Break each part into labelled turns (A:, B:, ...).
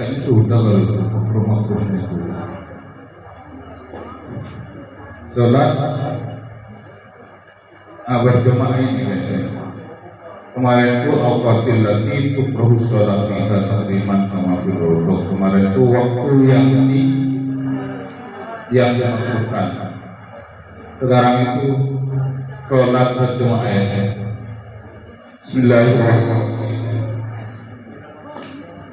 A: Ini sudah kalau makruh-makruhnya itu. Sholat berjamaah ini kemarin itu awqatil lati tukrahu sholat ila takriman kama fil wudu. Kemarin itu waktu yang dimaksudkan. Sekarang itu sholat berjamaah. Bismillahirrahmanirrahim.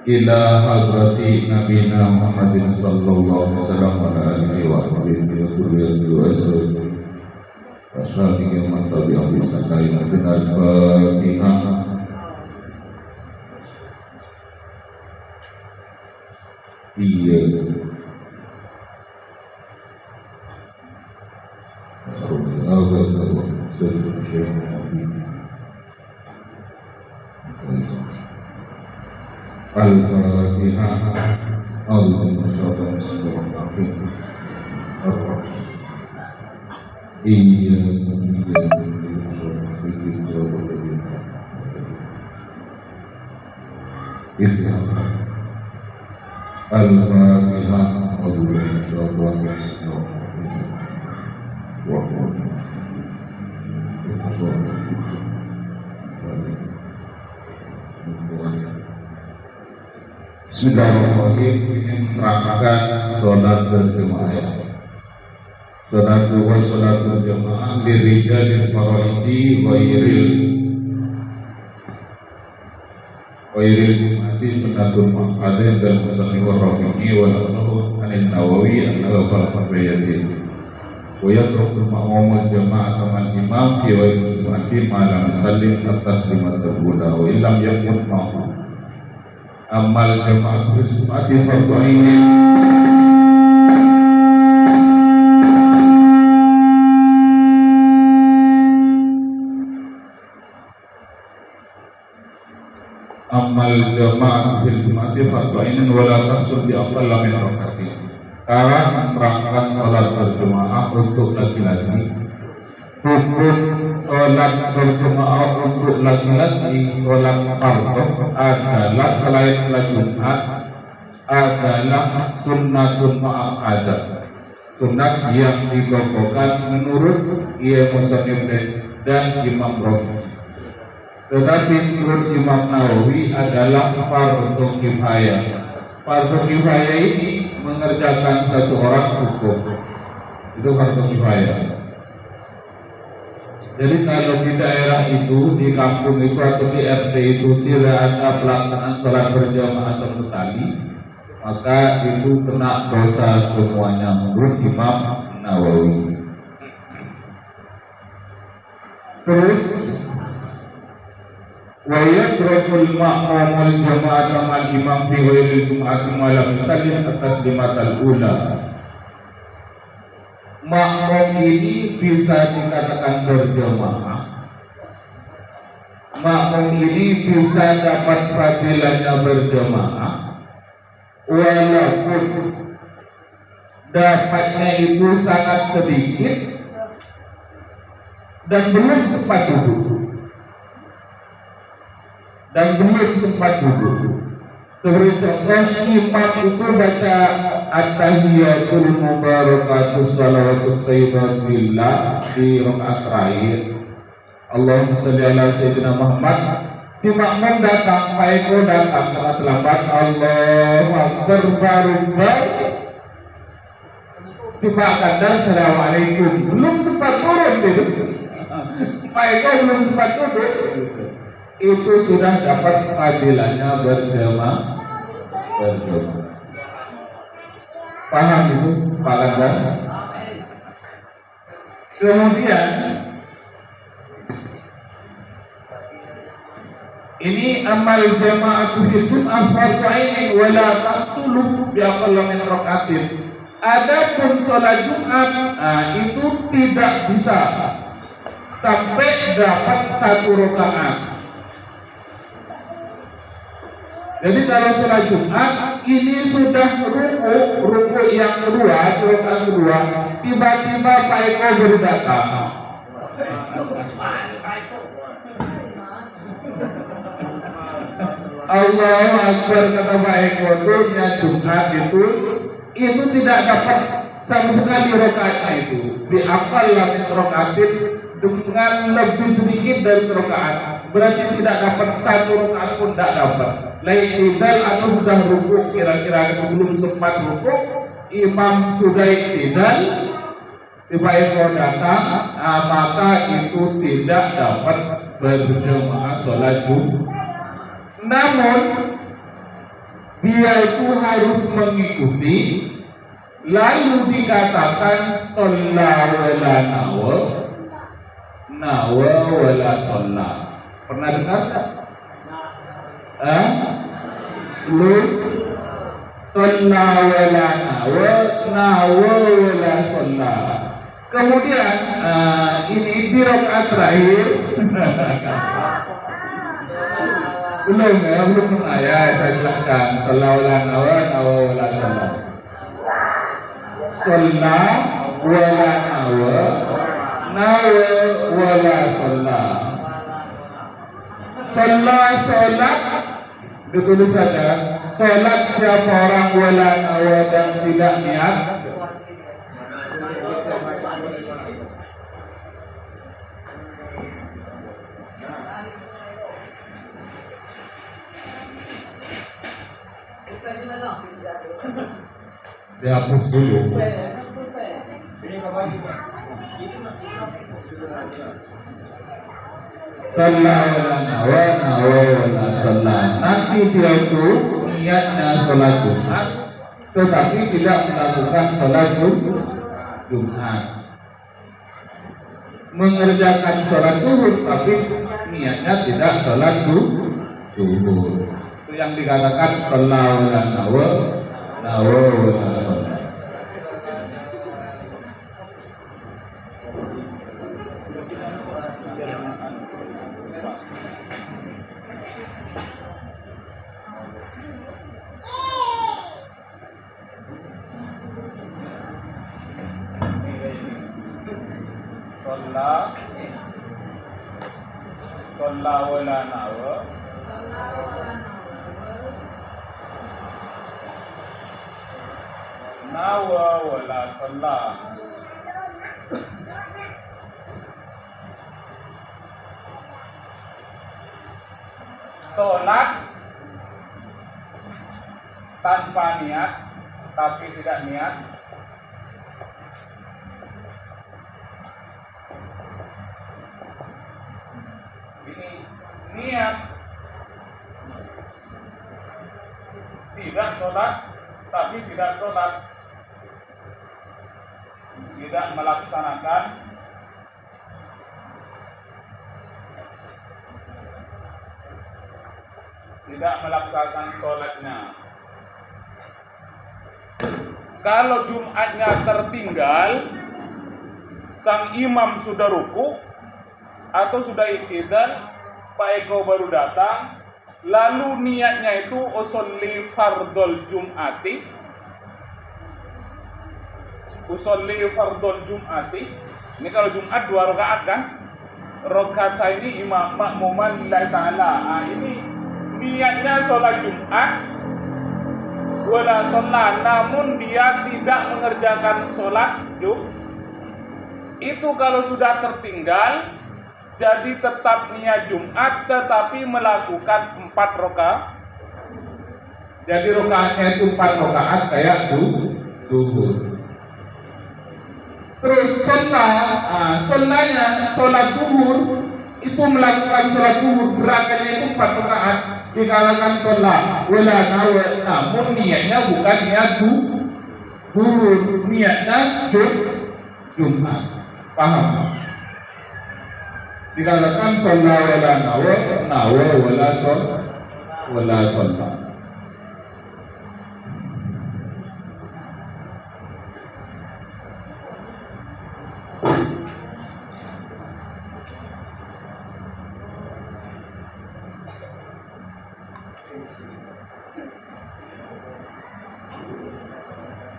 A: Ila hadrati nabina Muhammadin sallallahu alaihi wasallam wa alihi wa sahbihi wa sallam. Wassalamualaikum warahmatullahi wabarakatuh. Al-Fatihah. Iya. Al-Fatihah. Allahumma shalli ala Muhammad. Iya. Al-Fatihah. Allahumma shalli Bismillahirrahmanirrahim. Ini menerangkan sholat berjamaah. Sholat berjamaah lirijal faraidi wairil jumati sunnatul mu'adhin dan musanni wa rafi'i wa nasuh anin nawawi an-nawafal farbayati wa yatrukul ma'amul jama'ah kaman imam fi wairil jumati ma'alam salim at-taslimat al-ula wa illam yakun ma'amul amal jama'ah jumati farbayati amal jama'ah fil jum'ati fardhu'ainin wa la taqsur bi aqalla min rak'atin. Sekarang menerangkan salat berjamaah untuk laki-laki. Hukum salat berjamaah untuk laki-laki salat fardhu adalah selain salat Jumat adalah sunnatun mu'akkadah. Sunnat yang dikokohkan menurut musannif dan Imam Rafi. Tetapi menurut Imam Nawawi adalah fardhu kifayah. Fardhu kifayah ini mengerjakan satu orang cukup. Itu fardhu kifayah. Jadi kalau di daerah itu, di kampung itu atau di RT itu tidak ada pelaksanaan sholat berjamaah sama sekali, maka itu kena dosa semuanya menurut Imam Nawawi. Terus wa yadrakul ma'amul jama'at amal imam fi ghairil jum'ati malam salim at-taslimat al-ula. Makmum ini bisa dikatakan berjamaah. Makmum ini bisa dapat fadilannya berjamaah walaupun dapatnya itu sangat sedikit dan belum sempat duduk. Seperti contoh imam itu baca at-tahiyatul mubarakatus salawatut thayyibat billah di rakaat terakhir. Allahumma shalli ala sayyidina Muhammad. Si makmum datang, faiko datang sangat terlambat. Allahu akbar baru si Pak Kandar assalamualaikum belum sempat turun gitu. Faiko belum sempat turun. Itu sudah dapat fadilannya berjamaah. Paham itu Pak Kandar? Kemudian ini amal jamaah itu fardhu'ainin wala tahsulu bi aqalla min rak'atin. Adapun sholat Jumat itu tidak bisa sampai dapat 1 rakaat. Jadi kalau sholat Jumat ini sudah ruku yang kedua, rakaat kedua, tiba-tiba Pak Eko baru datang. Allahu Akbar, kata Pak Eko tuh Jumat itu tidak dapat sama sekali rakaatnya itu. Diakal min rakaatin, dengan lebih sedikit dari rakaat. Berarti tidak dapat satu rakaat pun tidak dapat. Lain tidal atau sudah rukuk, kira-kira belum sempat rukuk, imam sudah tidal, si Pak Eko datang, maka itu tidak dapat berjamaah sholat Jumat. Namun dia itu harus mengikuti, lalu dikatakan sholat wala nawa wala sholat. Pernah dengar tak? Lu sholat wala nawa wala sholat. Kemudian ini di rakaat terakhir belum pernah ya, saya jelaskan sholat wala nawa wala sholat. Sholat wala nawa wala sholat. Sholat ditulis saja. Sholat siapa orang wala nawa dan tidak niat, dihapus dulu. Sallallahu wala sallam. Nanti dia itu niatnya sholat Jumat, tetapi tidak melakukan sholat Jumat, mengerjakan sholat zuhur, tapi niatnya tidak sholat zuhur. Itu yang dikatakan sallallahu wala sallam. Sholat wala nawa wala sholat. Sholat tanpa niat, tapi tidak niat, ini niat tidak sholat, tapi tidak sholat, tidak melaksanakan sholatnya. Kalau Jumatnya tertinggal, sang imam sudah ruku atau sudah iktidal, Pak Eko baru datang, lalu niatnya itu usolli fardol Jum'ati, ini kalau Jumat 2 rakaat kan, rakaat ini imam makmuman lillahi ta'ala. Ini niatnya sholat Jumat wala sholat, namun dia tidak mengerjakan sholat Jumat. Itu kalau sudah tertinggal, jadi tetap niat Jumat, tetapi melakukan 4 rakaat. Jadi rakaatnya itu 4 rakaat kayak zuhur. Terus sholat zuhur itu melakukan sholat zuhur, gerakannya itu 4 rakaat, dikatakan sholat wala nawa, namun niatnya bukan niat zuhur, niatnya Jumat. Paham? Dikatakan sholat wala nawa wala sholat.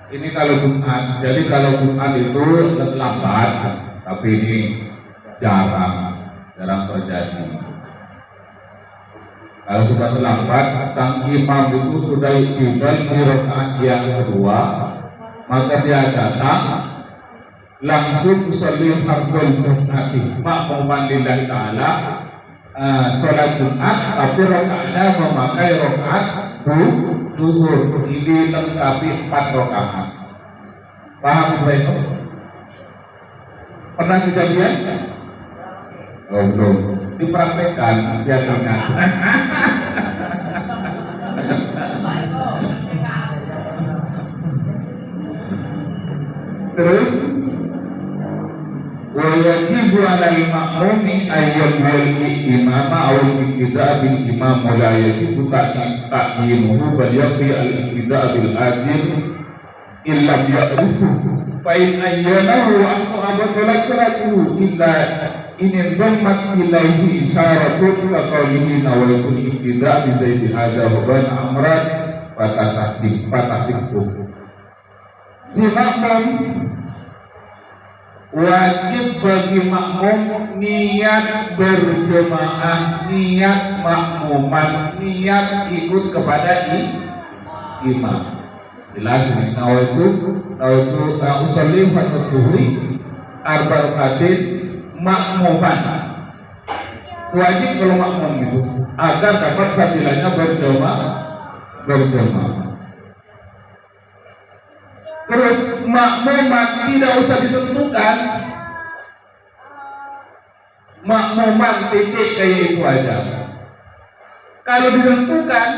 A: Ini kalau Jumat, jadi kalau Jumat itu lambat, tapi ini jarang terjadi. Kalau sudah terlambat, sang imam itu sudah tiba di rakaat yang kedua, maka dia datang langsung usolli fardhu Jum'ati ma'muman lillahi ta'ala, sholat Jumat tapi rakaatnya memakai rakaat zuhur, ini lengkapi 4 rakaat. Paham Ibu? Pernah kejadian? Oh belum, dipraktekkan biar ingat. Terus wajibu alal ma'mumi ayyam wal imama aw al-iqtida bil imam wa la yajibu ta'yinuhu bal yakfi al-iqtida bil ajir illa ya'rifu fa in ayyanahu wa abatalat salatuhu illa in dhammat ilaihi isyaratun wa qawlihi nawaitul iqtida bi zaidi hadha wa ban amran fatasihku. Si makmum wajib bagi makmum niat berjemaah, niat makmuman, niat ikut kepada imam. Jelas ini. Nawaitu usolli fardhu arba'atin makmuman. Wajib kalau makmum itu agar dapat fadilahnya berjemaah. Terus makmuman tidak usah ditentukan, makmuman titik kayak itu aja. Kalau ditentukan,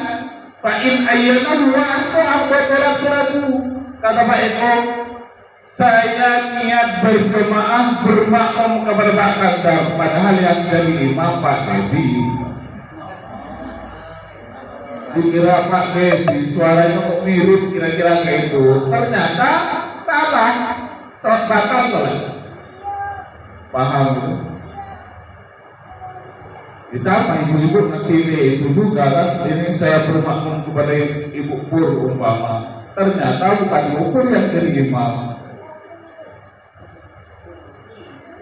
A: fa in ayyanahu wa abatalat salatu, kata Pak Eko, saya niat berjemaah bermakmum kepada Pak Kandar, padahal yang jadi imam Pak Devi. Dikira Pak Devi suaranya kok mirip kira-kira kayak itu, ternyata salah, batal salah. Paham? Bisa apa ibu-ibu nanti itu juga kan, ini saya bermakmum kepada ibu pur umpama, ternyata bukan ibu pur yang jadi imam.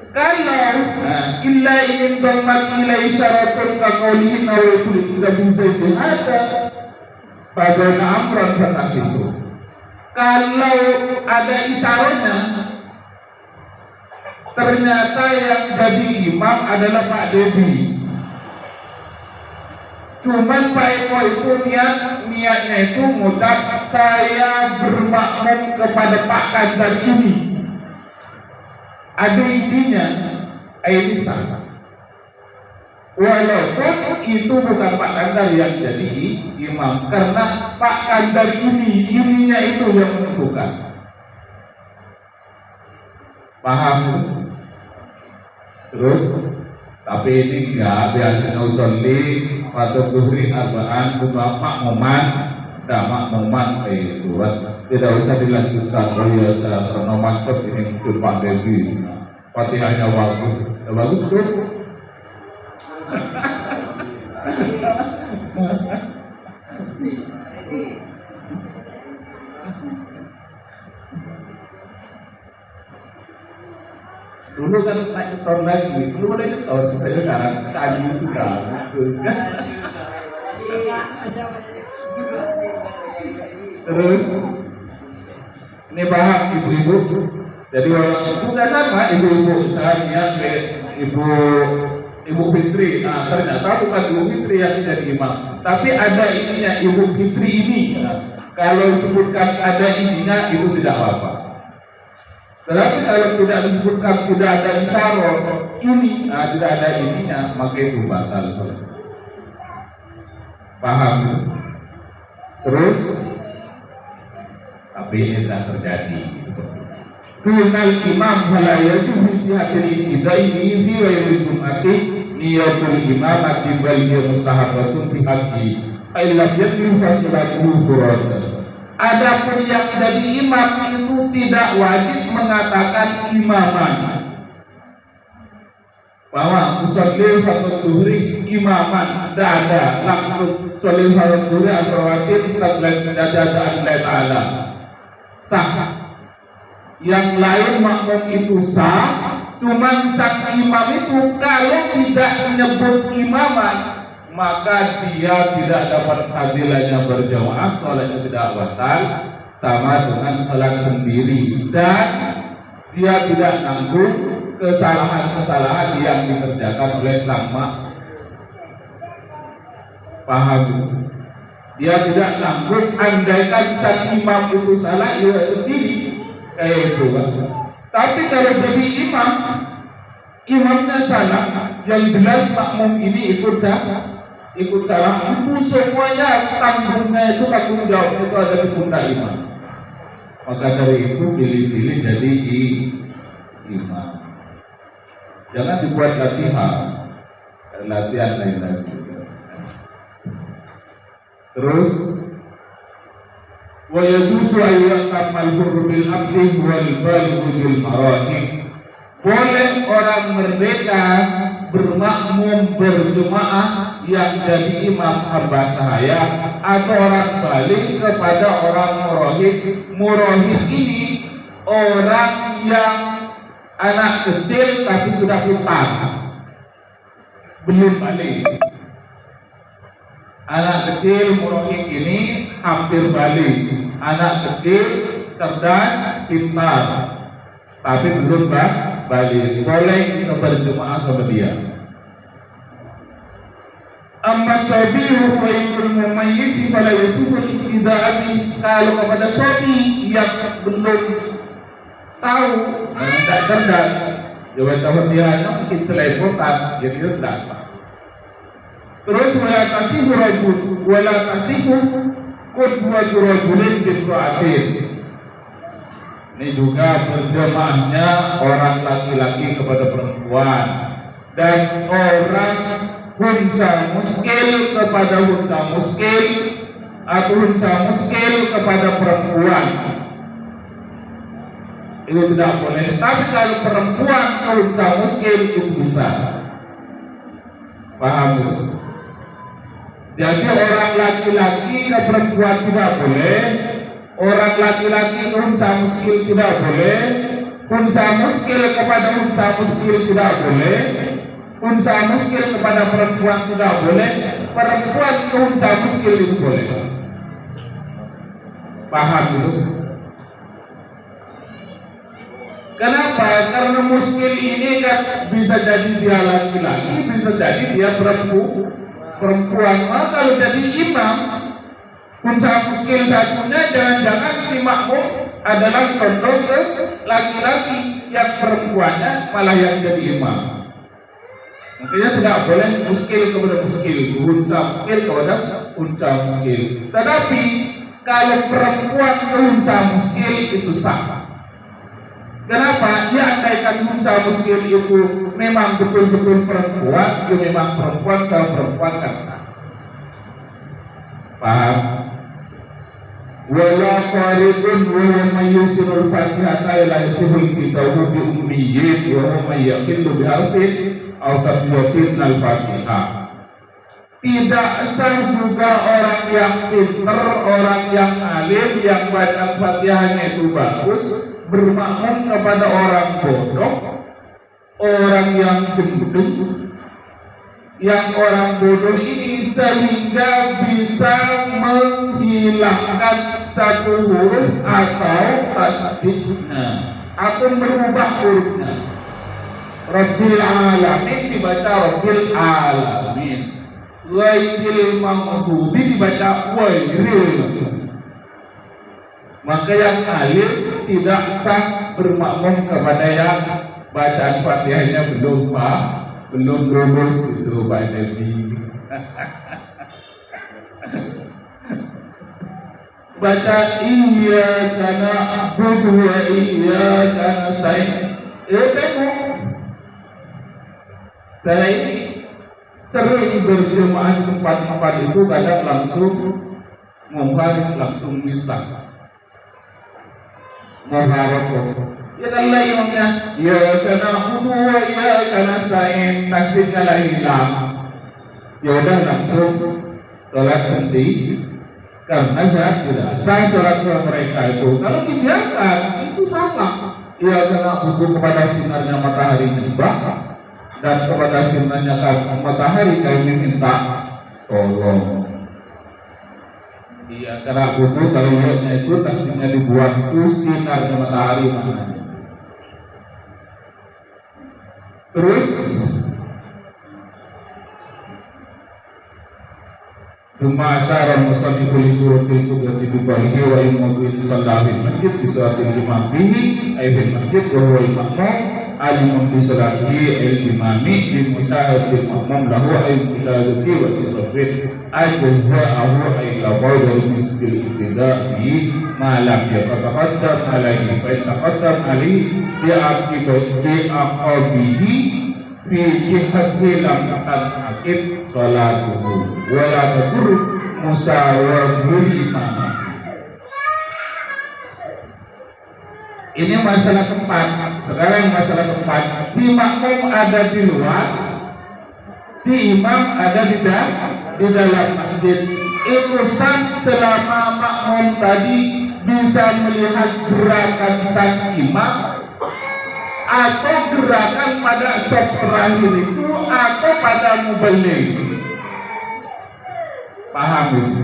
A: Kalau illa ingin bermak ilai syaratun kakaulihin nawaitul tidak bisa ada pada amran batas itu. Kalau ada isyaratnya, ternyata yang jadi imam adalah Pak Devi. Cuman Pak Eko itu niatnya itu ngucap saya bermakmum kepada Pak Kandar ini. Ada intinya, ini sama. Walaupun itu bukan Pak Kandar yang jadi imam, karena Pak Kandar ininya itu yang menentukan. Paham? Terus, tapi ini enggak biasanya usolli atau duhri arba'an bukan makmuman, tidak makmuman itu tidak usah dilanjutkan. Oh ya, saya karena mantap ini muncul Pak Devi, Fatihahnya bagus, bagus tuh. Dulu kan naik tahun lagi, dulu ada tahun sekarang kaji sudah. Terus ini paham ibu-ibu. Jadi orang juga sama ibu-ibu, misalnya ibu Fitri. Nah ternyata bukan ibu Fitri yang jadi imam, tapi ada ininya ibu Fitri ini. Kalau disebutkan ada ininya itu tidak apa-apa. Tetapi kalau tidak disebutkan, tidak ada isyarat ini, tidak ada ininya, maka itu batal. Paham? Terus tapi ini tidak terjadi. Kunal imam halayatu bisihatil ibtida'i fi wailil jum'ati niyatul imamati bal hiya mustahabatun fi haqqi illam yatlu fasilatuhu furad. Adapun yang jadi imam itu tidak wajib mengatakan imaman, bahwa usolli fardhu dhuhri imaman, tidak ada langsung usolli fardhu dhuhri al-rawatib setelah tidak ada Allah Ta'ala. sah. Yang lain makmum itu sah, cuman sang imam itu kalau tidak menyebut imaman maka dia tidak dapat fadilahnya berjamaah, sholatnya tidak batal, sama dengan sholat sendiri, dan dia tidak nanggung kesalahan-kesalahan yang dikerjakan oleh sang makmum. Paham? Dia tidak nanggung andaikan sang imam itu salah, dia sendiri kayak itu kan. Tapi kalau jadi imam, imamnya salah, yang jelas makmum ini ikut salah, itu semuanya tanggungnya itu, tanggung jawab itu ada di pundak imam. Maka dari itu pilih-pilih jadi imam. Jangan dibuat latihan lain lagi. Terus wa yajuzu ayyakamal hurru bil abdi wal balighu bil maratib. Boleh orang merdeka bermakmum berjemaah yang jadi imam hamba sahaya atau orang balik kepada orang murahid. Murahid ini orang yang anak kecil tapi sudah putar, belum balik. Anak kecil murahid ini hampir balik. Anak kecil cerdas, pintar, tapi belum balik. Boleh kita berjemaah sama dia. Amma sabihu wa ikul mumayyiz fala yasihul ibtida'ati. Kalau kepada sabi yang belum tahu, tidak cerdas, jawab tahu dia hanya mungkin teleponan, jadi dia tidak sah. Terus wala tasihu qudwatu rajulin bimra'atin. Ini juga berjemaahnya orang laki-laki kepada perempuan, dan orang unsa muskil kepada unsa muskil, atau unsa muskil kepada perempuan. Itu tidak boleh. Tapi kalau perempuan ke unsa muskil itu bisa. Paham itu? Jadi orang laki-laki ke perempuan tidak boleh, orang laki-laki ke unsa muskil tidak boleh, unsa muskil kepada unsa muskil tidak boleh, unsa muskil kepada perempuan tidak boleh, perempuan ke unsa muskil itu boleh. Paham itu? Kenapa? Karena muskil ini kan bisa jadi dia laki-laki, bisa jadi dia perempuan. Maka kalau jadi imam, unsa muskil satunya jangan-jangan si makmum adalah condong ke laki-laki, yang perempuannya malah yang jadi imam. Makanya tidak boleh muskil kepada muskil, unsa muskil kepada unsa muskil. Tetapi kalau perempuan ke unsa muskil itu sah. Kenapa? Ya andaikan unsa muskil itu memang betul-betul perempuan, itu memang perempuan sama perempuan kan sah. Paham? Wala qaribun wa mayyusirul fatihata ila yasihul kitabu bi ummiyyin wa hum yaqillu bi harfin aw tasyatin al-fatihah. Tidak sah juga orang yang pintar, orang yang alim, yang baca Fatihahnya itu bagus, bermakmum kepada orang bodoh, orang yang gendut, yang orang bodoh ini sehingga bisa menghilangkan satu huruf atau tasdidnya atau merubah hurufnya. Rabbil alamin dibaca Rabbil alamin, ghairil maghdubi dibaca ghairil. Maka yang alim tidak sah bermakmum kepada yang bacaan Fatihahnya belum lulus itu Pak Nabi. Baca iyyaka na'budu wa iyyaka nasta'in. Tengok, saya ini sering berjemaah di tempat-tempat itu, kadang langsung mumpah, langsung misah. Ya Allah imamnya, ya kana hudu wa ya kana sa'in, tasbihnya lah hilang. Ya udah langsung sholat sendiri. Karena saya tidak sah sholat mereka itu. Kalau dibiarkan itu salah. Ia kena butuh kepada sinarnya matahari tiba dan kepada sinarnya matahari kami minta tolong. Iya, karena butuh kalau lihatnya itu pastinya dibuat itu sinarnya matahari mana. Terus Cuma asyara musanniful suratil qudrati bi qalihi wa imamul sallallahu masjid bi suratil imam bihi ay fil masjid wa huwa al-ma'mum alimun bi salatihi al-imami bi musyahadatil ma'mum lahu ay musyahadati wa tisabih ajza'ahu ay laqad al-misbil ibtida'i ma lam yataqaddam alaihi fa taqaddam alaihi bi aqabihi fi jihati lam akid salatuhu wa la tadur musawwarul imam. Ini masalah tempat. Sekarang masalah tempat. Si makmum ada di luar, si imam ada di dalam masjid. Urusan selama makmum tadi bisa melihat gerakan sang imam atau gerakan pada saf terakhir itu atau pada muballigh. Paham itu?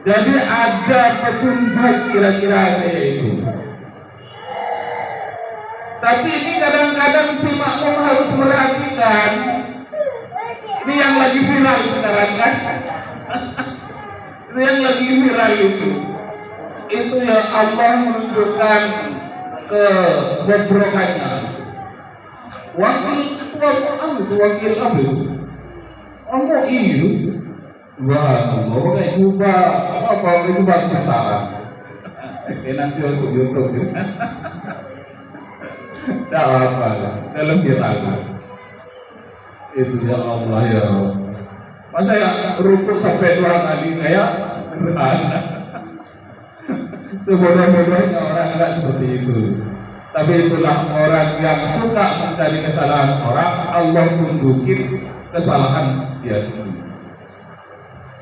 A: Jadi ada petunjuk kira-kira kayak itu. Tapi ini kadang-kadang si makmum harus merhatikan. Ini yang lagi viral sekarang kan? Ini yang lagi viral itu. Itu ya Allah menunjukkan ke beberokanya. Wakil apa? Omong itu. Wah, Allah kayak juga apa itu bahasa salah. Nanti masuk YouTube. Tak apa, dalam viral. Itu ya Allah ya. Masa ya rukuk sampai 2 kali kayak berat. Sebodoh-bodohnya orang enggak seperti itu. Tapi itulah orang yang suka mencari kesalahan orang, Allah tunjukin kesalahan dia sendiri.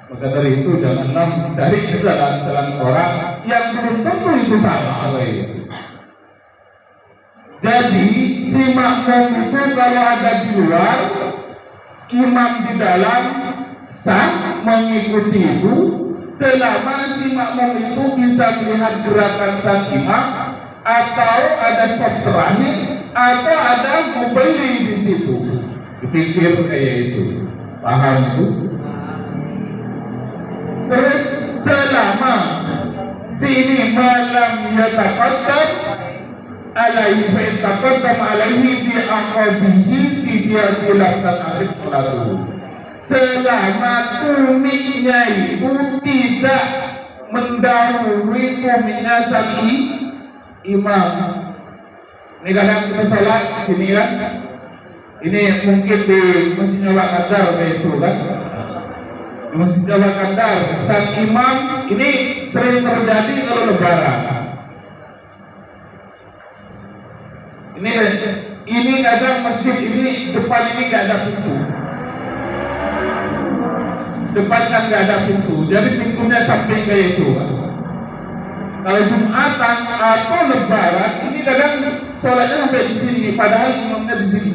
A: Maka dari itu janganlah mencari kesalahan-kesalahan orang yang belum tentu itu salah. Jadi si makmum itu kalau ada di luar, imam di dalam sah mengikuti itu selama si makmum itu bisa melihat gerakan sang imam atau ada saf terakhir atau ada muballigh di situ. Dipikir kayak itu. Paham itu? Terus selama sini malam yataqaddam alaihi fa taqaddam alaihi bi aqabihi fi diatilatan arif salatu. Selama tumiknya itu tidak mendahului tumiknya sang imam. Ini kadang kita salat sini kan. Ini mungkin di Masjid Jawa Kandar itu kan. Di Masjid Jawa Kandar sang imam ini sering terjadi kalau lebaran. Ini kadang masjid ini depan ini nggak ada pintu. Depan kan nggak ada pintu, jadi pintunya samping kayak itu. Kalau Jumatan atau Lebaran ini kadang sholatnya sampai di sini, padahal imamnya di sini.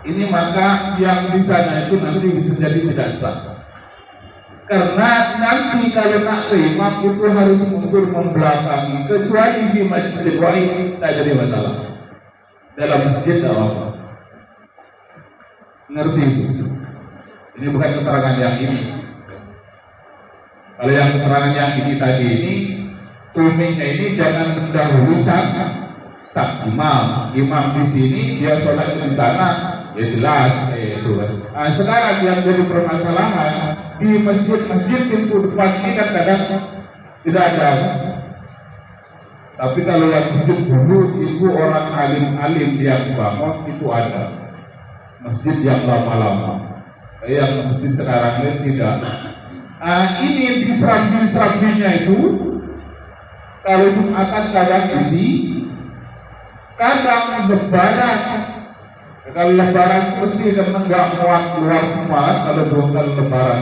A: Ini maka yang di sana itu nanti bisa jadi tidak sah. Karena nanti kalau nak ke imam itu harus mundur membelakangi, kecuali di masjid wahid tak jadi masalah. Dalam masjid tak apa. Ngerti itu? Ini bukan keterangan yang ini. Kalau yang keterangan yang ini tadi ini, tumingnya ini jangan mendahului sang imam. Imam di sini, dia sholat di sana, ya jelas kayak itu. Nah, sekarang yang jadi permasalahan di masjid-masjid pintu depan ini kan kadang tidak ada. Tapi kalau yang masjid dulu itu orang alim-alim yang bangun itu ada. Masjid yang lama-lama. Yang masjid sekarang ini tidak. Ini di serambi-serambinya itu kalau Jumatan kadang isi, kadang lebaran Kalau lebaran mesti karena nggak muat keluar semua kalau bukan lebaran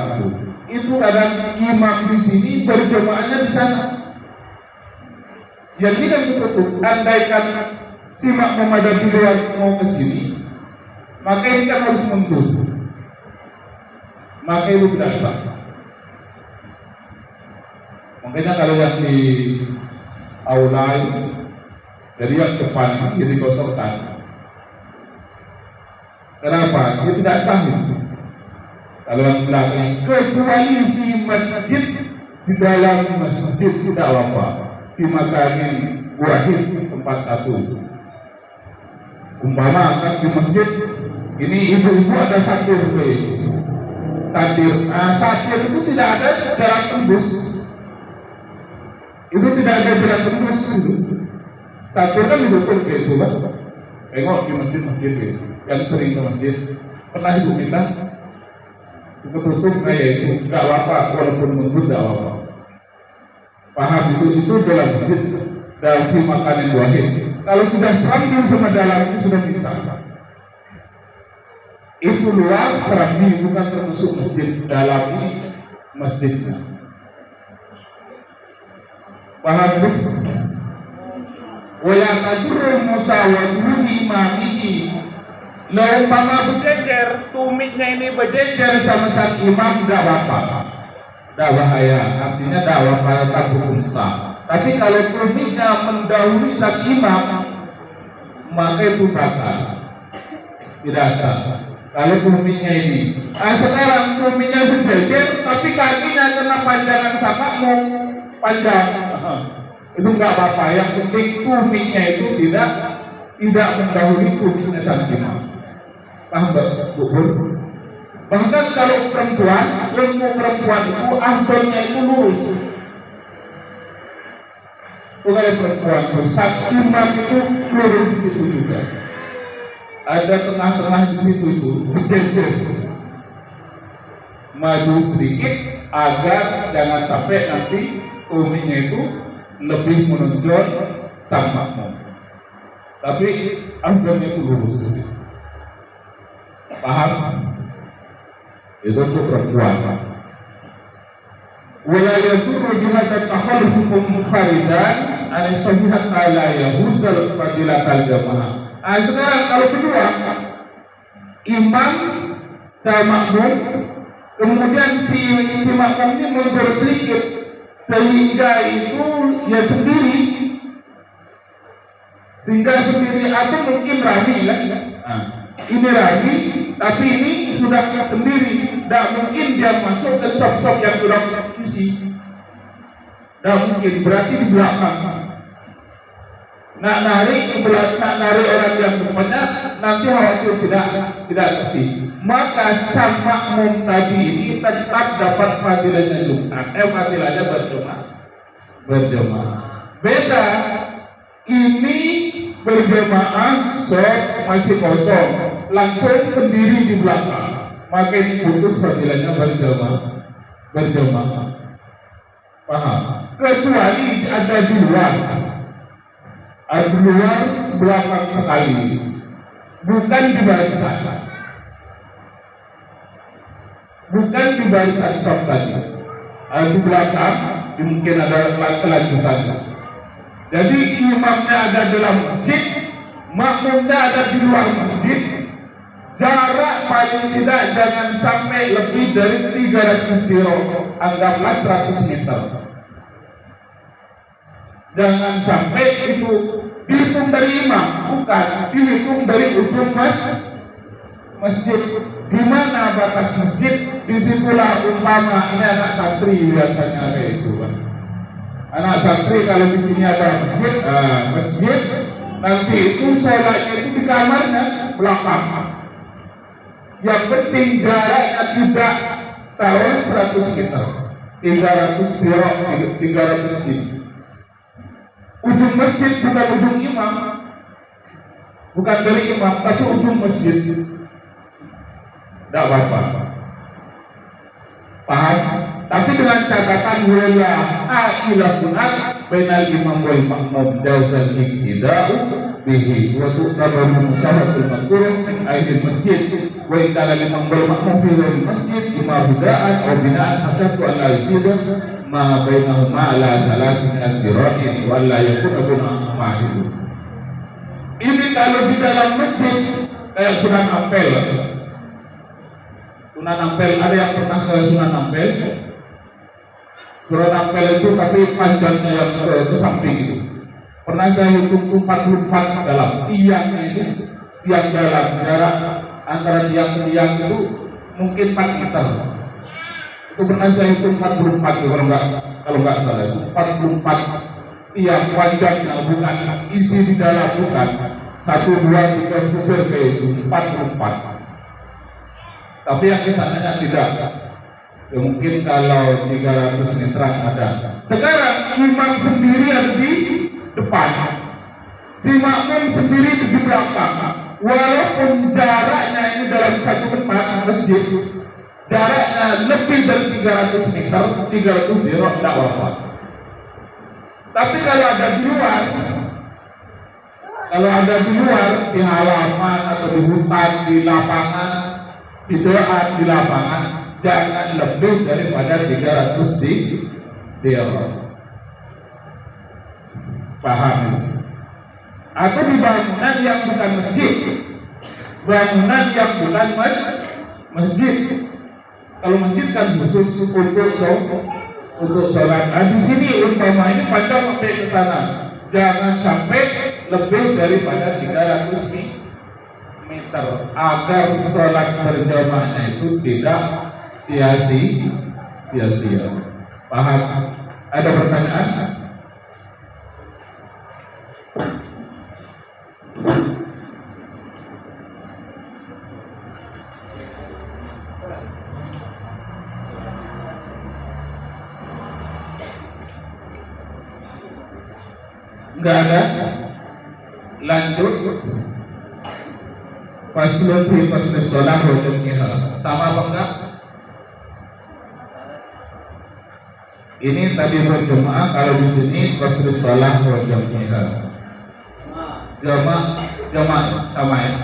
A: itu kadang imam di sini berjamaahnya di sana. Yang tidak betul, andaikan si makmum ada di luar mau ke sini, maka ini kan harus mundur. Maka itu tidak sah. Makanya kalau yang di aula dari yang depan ini dikosongkan. Kenapa? Dia tidak sah. Kalau yang belakang kecuali di masjid, di dalam masjid tidak apa. Di makanin wahid tempat satu. Umpama kan di masjid ini ibu-ibu ada satir, satir. Satir itu tidak ada jalan tembus. Itu tidak ada jalan tembus. Satir kan ditutup itu kan. Tengok di masjid-masjid yang sering ke masjid, pernah ibu minta tutup kayak itu, nggak apa-apa, walaupun mundur nggak apa-apa. Paham itu dalam masjid, dalam makanan wahid. Kalau sudah sambung sama dalam itu sudah bisa. Itu luar serambi, bukan termasuk masjid. Dalam ini masjidnya. Paham itu? Wa yaqdurul musawwadu imamihi. Lalu umpama berjejer, tumitnya ini berjejer sama sang imam, tidak apa-apa, tidak bahaya. Artinya tidak apa-apa, tak hukum sah. Tapi kalau tumitnya mendahului sang imam, maka itu batal, tidak sah. Kalau tumitnya ini, sekarang tumitnya sejejer, tapi kakinya kena panjangan sama mau panjang, itu nggak apa-apa. Yang penting tumitnya itu tidak mendahului tumitnya sang imam. Paham Bu? Bahkan kalau perempuan, ilmu perempuan itu ahdolnya itu lurus. Bukan perempuan saat imam itu lurus di situ juga. Ada tengah-tengah di situ itu berjejer. Maju sedikit agar jangan sampai nanti tumitnya itu lebih menonjol sang makmum. Tapi ahdolnya itu lurus. Paham? Itu untuk perempuan. Wala yadurru bihadza takhallufukum kharidan an sahihat la yahuzal fadilatal jamaah. Sekarang kalau kedua, imam sama makmum, kemudian si makmum ini mundur sedikit sehingga itu ya sendiri atau mungkin rami lah. Ini rami, tapi ini sudah sendiri. Tidak mungkin dia masuk ke sop-sop yang sudah isi. Tidak mungkin, berarti di belakang. Nak narik orang yang depannya, nanti khawatir tidak ngerti. Maka sang makmum tadi ini tetap dapat fadilahnya Jumat. Fadilahnya berjamaah. Beda, ini berjamaah sop masih kosong, langsung sendiri di belakang, maka ini putus fadilahnya berjamaah. Paham? Kecuali ada di luar belakang sekali, bukan di barisan sop tadi, di belakang mungkin ada kelanjutan. Jadi imamnya ada dalam masjid, makmumnya ada di luar masjid. Jarak paling tidak jangan sampai lebih dari 300 kilo, anggaplah 100 meter. Jangan sampai itu dihitung dari imam, bukan dihitung dari ujung masjid. Di mana batas masjid? Disitulah umpama ini anak santri biasanya kayak itu, Pak. Anak santri kalau di sini ada masjid, nanti itu sholatnya itu di kamarnya belakang. Yang penting jaraknya tidak tahu 100 meter, 300 kilo. Ujung masjid bukan ujung imam, bukan dari imam, tapi ujung masjid. Tidak apa-apa. Paham? Tapi dengan catatan wala akhilafun bainal imam wal makmum jazal iktida'u bihi wa tuqarrabu musyabatul madhkur min aidil masjid wa in kana liman wal ma'mum fi masjid bima bida'an aw bina'an hasyatu an la yusida ma bainahuma ala thalathin ad-dira'in wa la yakun abuna ma'hidu. Ini kalau di dalam masjid kayak Sunan Ampel. Sunan Ampel, ada yang pernah ke Sunan Ampel? Sunan Ampel itu tapi panjangnya yang ke samping itu. Pernah saya hitung 44 dalam tiangnya itu, tiang dalam jarak antara tiang ke tiang itu mungkin 4 meter. Itu pernah saya hitung 44 kalau nggak salah itu 44 tiang panjangnya, bukan isi di dalam, bukan 1, 2, 3, 4 kayak itu 44. Tapi yang kesananya tidak. Ya mungkin kalau 300 meteran ada. Sekarang imam sendiri ada di depan, si makmum sendiri di belakang. Walaupun jaraknya ini dalam satu tempat masjid, jaraknya lebih dari 300 meter, 300 dirok tidak apa-apa. Tapi kalau ada di luar, di halaman atau di hutan, di lapangan, di doa di lapangan, jangan lebih daripada 300 dirok. Paham? Atau di bangunan yang bukan masjid, bangunan yang bukan masjid. Kalau masjid kan khusus untuk sholat. Nah, di sini umpama ini panjang sampai ke sana, jangan sampai lebih daripada 300 meter agar sholat berjamaahnya itu tidak sia-sia. Paham? Ada pertanyaan? Enggak ada? Lanjut. Faslun fi fasli shalah wa jami'ha. Sama apa enggak? Ini tadi berjamaah, kalau di sini fasli shalah wa jami'ha. Jamaah sama ya.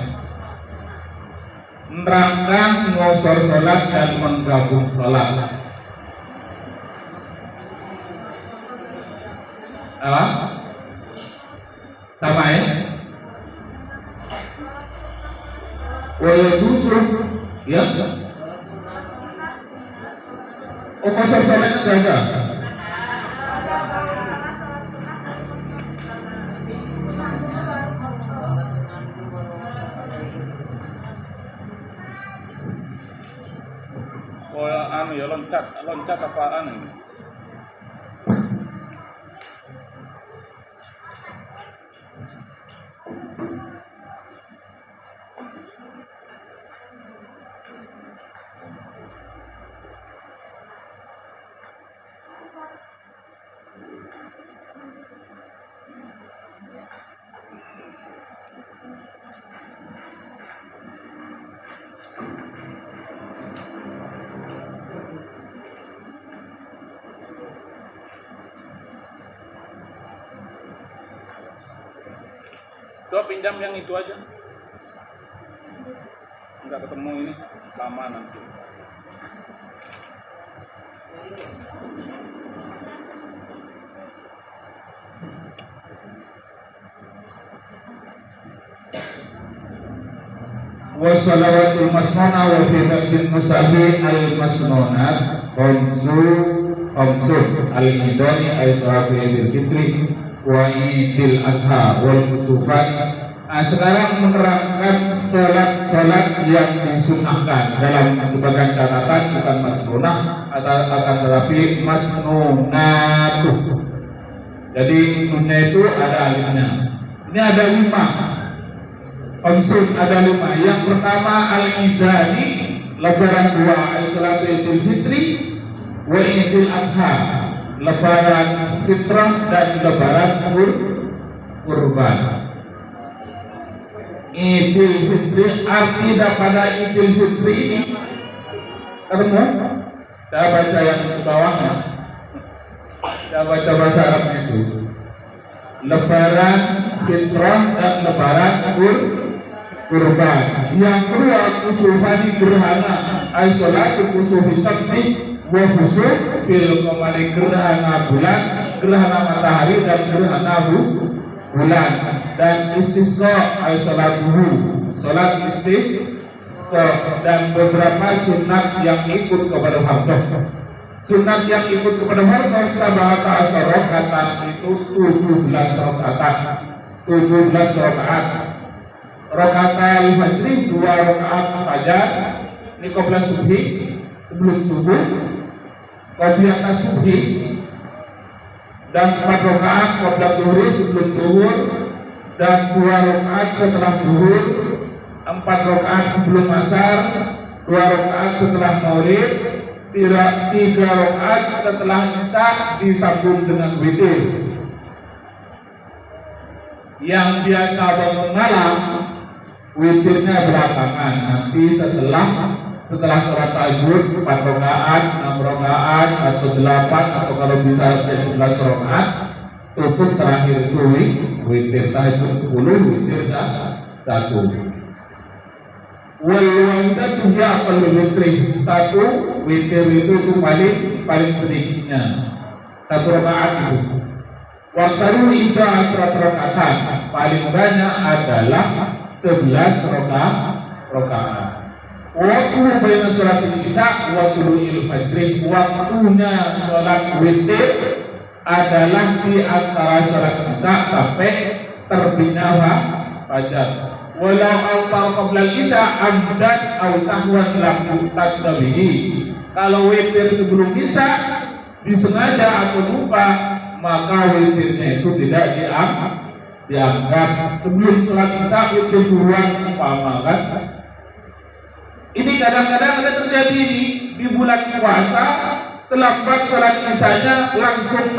A: Nerangkan ngosor sholat dan menggabung sholat. Apa? Sama ya. Wayadusul ya. Oh, ngosor sholatnya enggak ada. Ya loncat apaan ini? Coba pinjam yang itu aja. Enggak ketemu ini, lama nanti. Wa salawatul masnuna wa fi waqtin musabi al masnunat khamsun al-idani ay sahabi bil fitri wa idil adha wal kusufan. Nah, sekarang menerangkan sholat yang disunahkan dalam sebagian catatan bukan masnunah akan tetapi masnunatuh. Jadi nunnya itu ada alifnya. Ini ada 5. Khamsun ada 5. Yang pertama al-idani, lebaran 2 ay-salatu idul fitri wa idil adha, lebaran fitrah dan lebaran kurban. Idul fitri, arti daripada idul fitri ini ketemu? Saya baca yang di bawahnya, saya baca bahasa Arabnya itu lebaran fitrah dan lebaran kurban. Yang kedua kusufani gerhana ay sholatu kusufi syamsi wa khusuf fil qamari, gerhana bulan, gerhana matahari dan gerhana bulan. Dan istisqa ay sholat istisqa, dan beberapa sunat yang ikut kepada fardhu. Sunat yang ikut kepada fardhu sabata rakaat itu 17 rakaat. 17 rakaat. Rakaat al-fajr 2 rakaat fajar, ini qabla subhi, sebelum subuh, qabla subhi, dan 4 rakaat qabla zuhri, sebelum zuhur, dan 2 rakaat setelah zuhur, 4 rakaat sebelum asar, 2 rakaat setelah maghrib, 3 rakaat setelah isya disambung dengan witir. Yang biasa bangun malam witirnya belakangan, nanti setelah sholat tahajud 4 rakaat, 6 rakaat atau 8 atau kalau bisa 11 rakaat, tutup terakhir itu witir. Tahajud 10, witir 1. Wal wahidatu hiya aqallu witri, 1 witir itu paling sedikitnya 1 rakaat itu. Waktu itu 10 rakaat, paling banyak adalah 11 rakaat. Waktu baina sholat isya wa tulu'il fajri, waktunya sholat witir adalah di antara sholat isya sampai terbitnya fajar. Walau autar qabla isya amdan aw sahwan lam taqdabihi, kalau witir sebelum isya disengaja atau lupa, maka witirnya itu tidak dianggap. Sebelum sholat isya witir duluan umpama kan. Ini kadang-kadang ada terjadi di bulan puasa, terlambat sholat isyanya langsung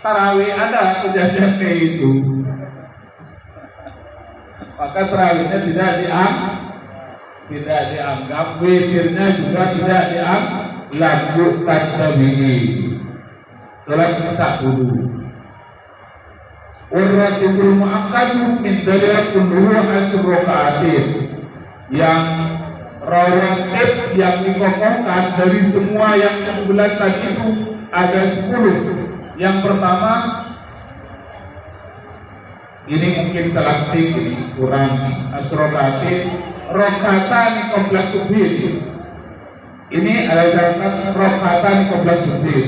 A: tarawih, ada kejadian kayak itu. Maka tarawihnya tidak dianggap, witirnya juga tidak dianggap. Lanjut tabi'i, sholat isya dulu. Urratibul mu'akkadu min dalil kulluhu asyru raka'atin, yang rawatib yang dikokohkan dari semua yang 11 tadi itu ada 10. Yang pertama, ini mungkin salah ketik, ini kurang, asrokatin rokatan qabla subhi. Ini ada rokatan qabla subhi.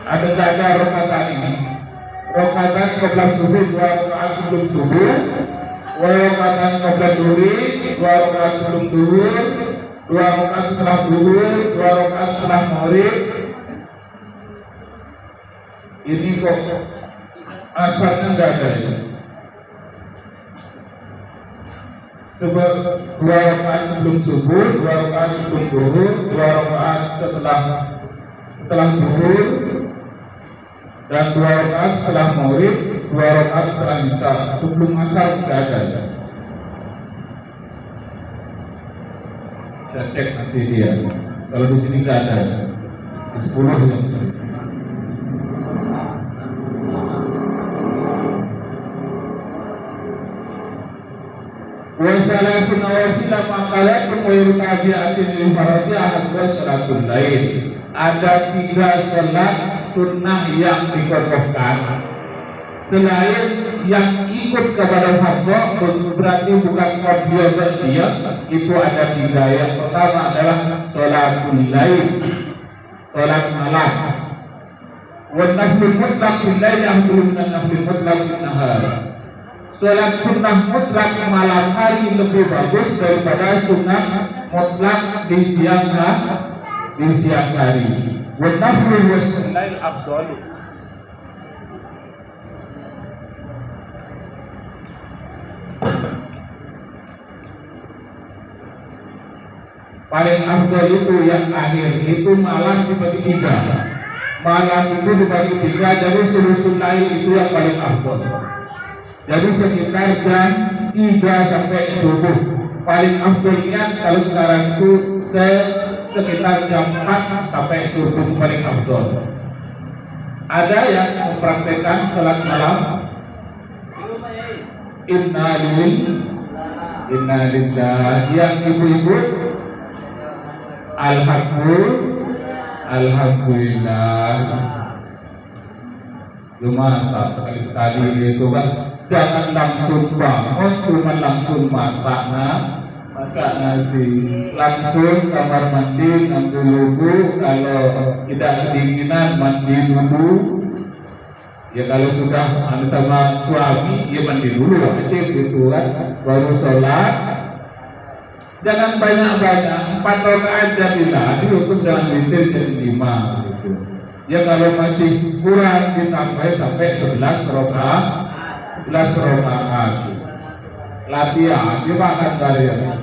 A: Ada rokatan ini. Rokatan qabla subhi 2 rakaat sebelum subuh, rokatan qabla zuhri 2 rakaat sebelum zuhur, 2 rakaat setelah zuhur, 2 rakaat setelah maghrib. Ini kok asalnya enggak ada ya. Sebab 2 rakaat sebelum subuh, 2 rakaat sebelum zuhur, 2 rakaat setelah zuhur, dan 2 rakaat setelah maghrib, 2 rakaat setelah isya. Sebelum asar tidak ada ya. Saya cek nanti dia. Kalau di sini tidak ada ya. Di 10 yang di sini. Wasalatu nawafil maqalat wa yurtabi'atin lil farati ahad wa salatul lail. Ada 3 salat sunnah yang dikokohkan selain yang ikut kepada fardhu, berarti bukan qadhiyah ba'diyah. Itu ada 3. Yang pertama adalah salatul lail, salat malam. Wa naflul mutlaq fil lail afdalu min naflil mutlaq fil nahar. Salat sunnah mutlak malam hari lebih bagus daripada sunnah mutlak di siang hari. Wa naflul lail afdalu. Paling afdal itu yang akhir, itu malam dibagi 3. Malam itu dibagi 3, jadi sulusul lail itu yang paling afdal. Jadi sekitar jam 3 sampai subuh. Paling afdalnya kalau sekarang itu sekitar jam 4 sampai subuh paling afdal. Ada yang mempraktekkan sholat malam innalillah. Yang ibu-ibu, alhamdulillah. Cuma sekali-sekali itu kan jangan langsung bangun, cuma langsung masak nasi, langsung kamar mandi, ngambil wudhu. Kalau tidak kedinginan mandi dulu. Ya kalau sudah sama suami, ya mandi dulu aja gitu kan, baru sholat. Jangan banyak-banyak, 4 rakaat jadilah, diukur jangan witir jadi 5 gitu. Ya kalau masih kurang ditambah sampai 11 rakaat. Latihan, dimakan kalian.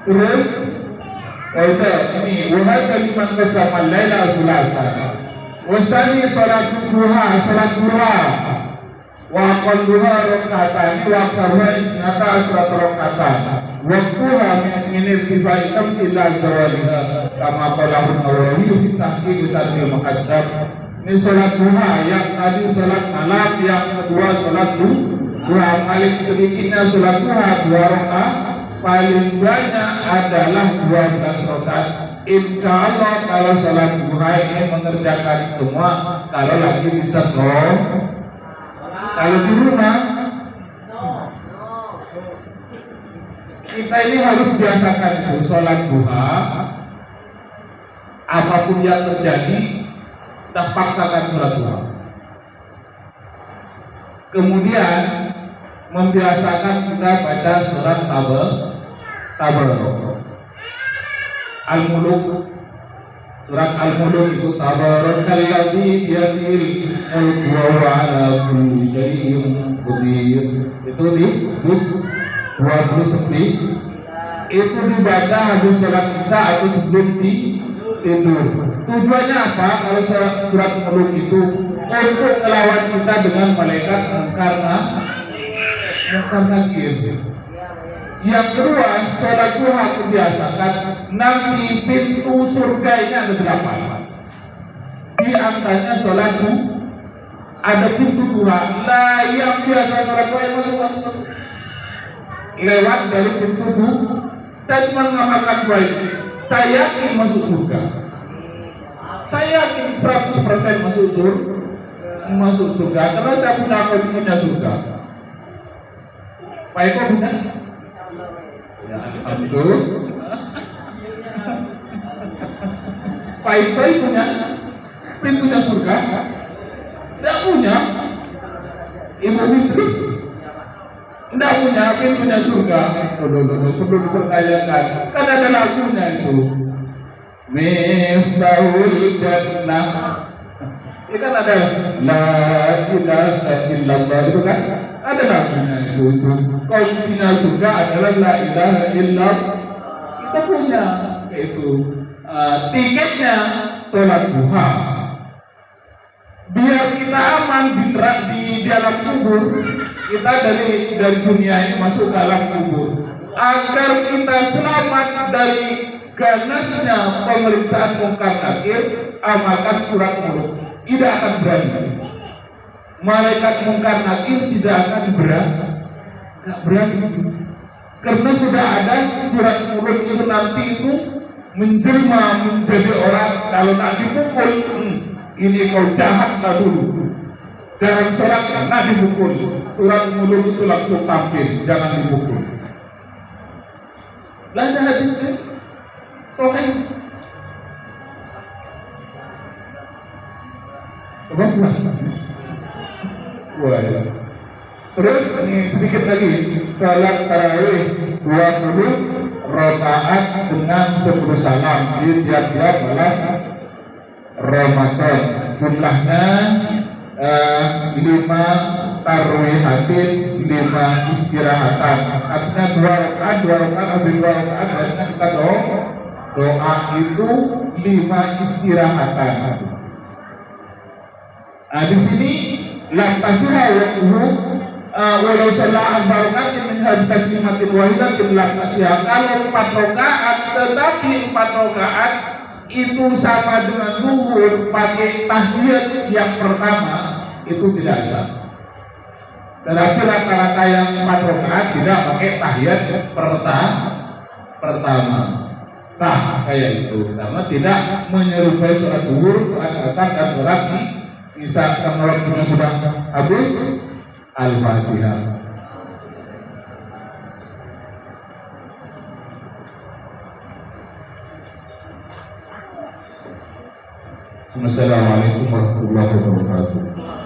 A: Terus ini wahai kalimat bersama Laila Sulatan wasani sholat duha wa aqal duha rakatan wa karwa isnata asrat rakatan waktuha min irtifai samsi ila zawaliha kama qalahu Nawawi fi tahqiq usatil muqaddam. Ini sholat duha, yang tadi sholat malam, yang kedua sholat duha. Paling sedikitnya sholat duha 2 rakaat, paling banyak adalah 12 rakaat. Insya Allah kalau sholat duha ini mengerjakan semua, kalau lagi bisa kalau di rumah kita ini harus biasakan itu sholat duha. Apapun yang terjadi, kita paksakan sholat duha. Kemudian membiasakan kita baca surat Tabarok. Al-Muluk, surat Al-Muluk itu Tabarakalladzi biyadihil mulku wa huwa ala kulli syai'in qadir. Itu di juz 29. Itu dibaca habis sholat Isya atau sebelum tidur. Tujuannya apa? Kalau surat Muluk itu untuk melawan kita dengan malaikat mungkar nakir. Yang kedua, sholat duha kebiasakan. Nanti pintu surga ini ada 8. Di antaranya sholat duha ada pintu duha. Lah yang biasa sholat duha yang masuk lewat dari pintu duha. Saya cuma mengamalkan baik. Saya yakin masuk surga. Saya yakin 100% masuk surga. Karena saya punya surga. Pak Eko punya? Ya, alhamdulillah. Pak Eko punya pintunya surga? Tidak punya. Ibu Fitri? Tidak punya pintunya surga. Perlu dipertanyakan. Kan ada lagunya itu. Miftahul Jannah. Ini kan ada la ilaha illallah itu kan? Ada lagunya itu. Kau punya surga adalah la ilaha illallah. Kita punya itu. Tiketnya sholat duha. Biar kita aman di dalam kubur. Kita dari dunia ini masuk dalam kubur. Agar kita selamat dari ganasnya pemeriksaan mungkar nakir, amalkan surat Muluk. Tidak akan berani. Malaikat mungkar nakir tidak akan berani. Karena sudah ada surat Muluk itu nanti itu menjelma menjadi orang. Kalau nak dipukul, ini kau jahatlah dulu. Jangan sholat karena dipukul. Surat Muluk itu langsung tampil, jangan dipukul. Belanja hadisnya. Soalnya coba puasa. Wah, ya. Terus ini sedikit lagi salat tarawih 20 rakaat dengan 10 salam di tiap-tiap malam Ramadan. Jumlahnya 5 tarwihatin, 5 istirahatan. Artinya 2 rakaat, habis 2 rakaat artinya kita doa itu 5 istirahatan. Nah, di sini lantasnya walau salah barakatin min taslimatin wahidatin lantasnya. Kalau 4 rakaat, tetapi 4 rakaat itu sama dengan zuhur pakai tahiyat yang pertama, itu tidak sah. Tetapi rata-rata yang 4 rakaat tidak pakai tahiyat pertama sah kayak itu, karena tidak menyerupai sholat zuhur, sholat asar dan sholat isya karena waktunya sudah habis al-fatihah. Assalamualaikum warahmatullahi wabarakatuh.